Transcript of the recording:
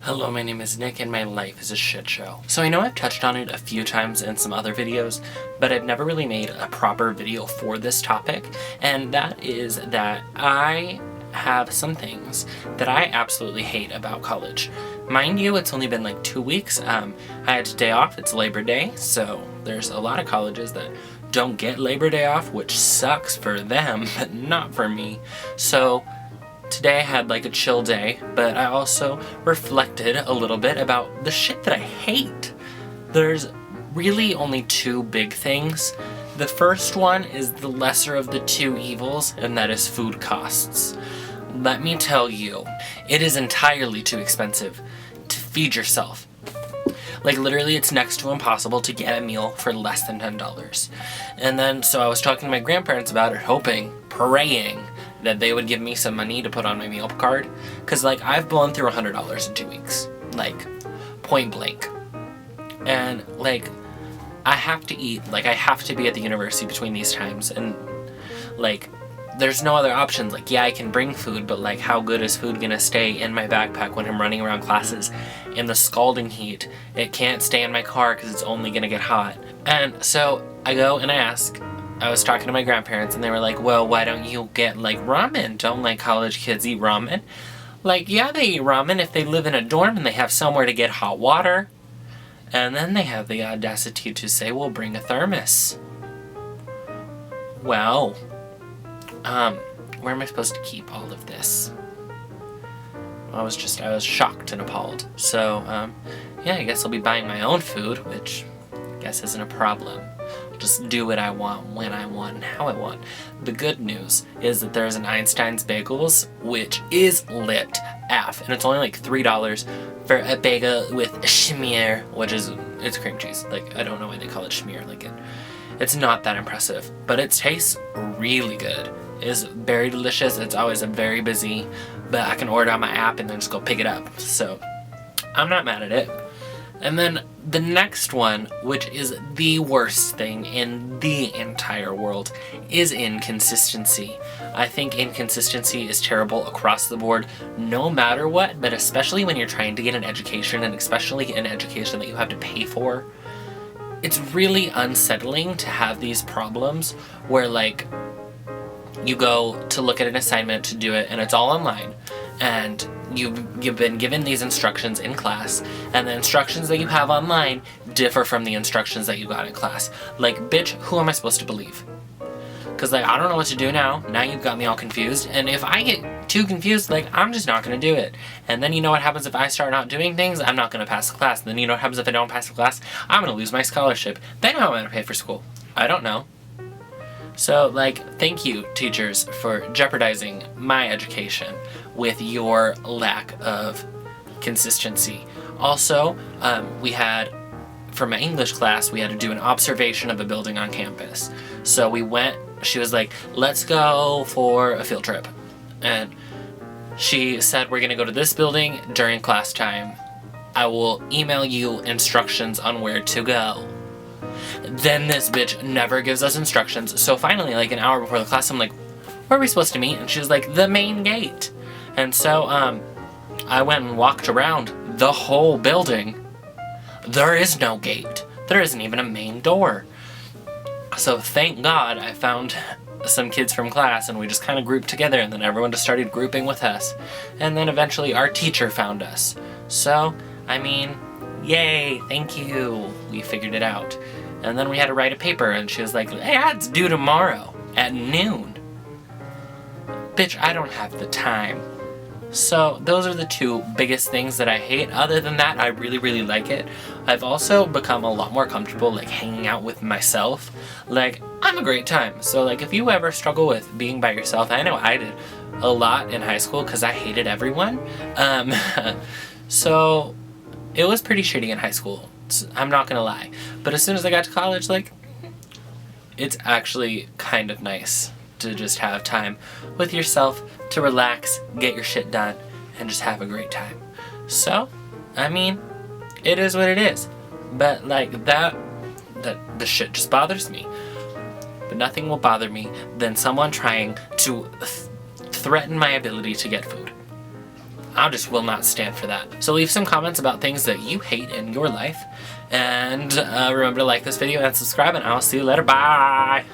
Hello, my name is Nick and my life is a shit show. So I know I've touched on it a few times in some other videos, but I've never really made a proper video for this topic, and that is that I have some things that I absolutely hate about college. Mind you, it's only been like 2 weeks. I had a day off, it's Labor Day, so there's a lot of colleges that don't get Labor Day off, which sucks for them, but not for me. So today I had like a chill day, but I also reflected a little bit about the shit that I hate. There's really only two big things. The first one is the lesser of the two evils, and that is food costs. Let me tell you, it is entirely too expensive to feed yourself. Like literally it's next to impossible to get a meal for less than $10. And then so I was talking to my grandparents about it, hoping, praying that they would give me some money to put on my meal card. Cause like I've blown through $100 in 2 weeks. Like point blank. And like I have to eat, like I have to be at the university between these times, and like there's no other options. Like yeah, I can bring food, but like how good is food gonna stay in my backpack when I'm running around classes in the scalding heat? It can't stay in my car because it's only gonna get hot. And so I go and I ask, I was talking to my grandparents and they were like, well, why don't you get like ramen? Don't like college kids eat ramen? Like, yeah, they eat ramen if they live in a dorm and they have somewhere to get hot water. And then they have the audacity to say, well, bring a thermos. Well, where am I supposed to keep all of this? I was shocked and appalled. So, yeah, I guess I'll be buying my own food, which I guess isn't a problem. Just do what I want, when I want, and how I want. The good news is that there's an Einstein's Bagels, which is lit AF, and it's only like $3 for a bagel with schmear, which is, it's cream cheese. Like, I don't know why they call it schmear. Like, it's not that impressive, but it tastes really good. It is very delicious. It's always very busy, but I can order on my app and then just go pick it up. So, I'm not mad at it. And then the next one, which is the worst thing in the entire world, is inconsistency. I think inconsistency is terrible across the board, no matter what, but especially when you're trying to get an education, and especially an education that you have to pay for. It's really unsettling to have these problems where, like, you go to look at an assignment to do it, and it's all online, and you've been given these instructions in class, and the instructions that you have online differ from the instructions that you got in class. Like, bitch, who am I supposed to believe? Because, like, I don't know what to do now. Now you've got me all confused, and if I get too confused, like, I'm just not going to do it. And then you know what happens if I start not doing things? I'm not going to pass the class. And then you know what happens if I don't pass the class? I'm going to lose my scholarship. Then how am I going to pay for school? I don't know. So, like, thank you, teachers, for jeopardizing my education with your lack of consistency. Also, we had, for my English class, we had to do an observation of a building on campus. So we went, she was like, let's go for a field trip. And she said, we're gonna go to this building during class time. I will email you instructions on where to go. Then this bitch never gives us instructions. So finally, like an hour before the class, I'm like, where are we supposed to meet? And she was like, the main gate. And so, I went and walked around the whole building. There is no gate. There isn't even a main door. So thank God I found some kids from class and we just kind of grouped together, and then everyone just started grouping with us. And then eventually our teacher found us. So, I mean, yay, thank you. We figured it out. And then we had to write a paper, and she was like, hey, it's due tomorrow at noon. Bitch, I don't have the time. So those are the two biggest things that I hate. Other than that, I really, really like it. I've also become a lot more comfortable, like, hanging out with myself. Like, I'm a great time. So, like, if you ever struggle with being by yourself, I know I did a lot in high school because I hated everyone. So it was pretty shitty in high school. I'm not gonna lie. But as soon as I got to college, like, it's actually kind of nice to just have time with yourself, to relax, get your shit done, and just have a great time. So, I mean, it is what it is. But like that the shit just bothers me. But nothing will bother me than someone trying to threaten my ability to get food. I just will not stand for that. So leave some comments about things that you hate in your life. And remember to like this video and subscribe, and I'll see you later. Bye!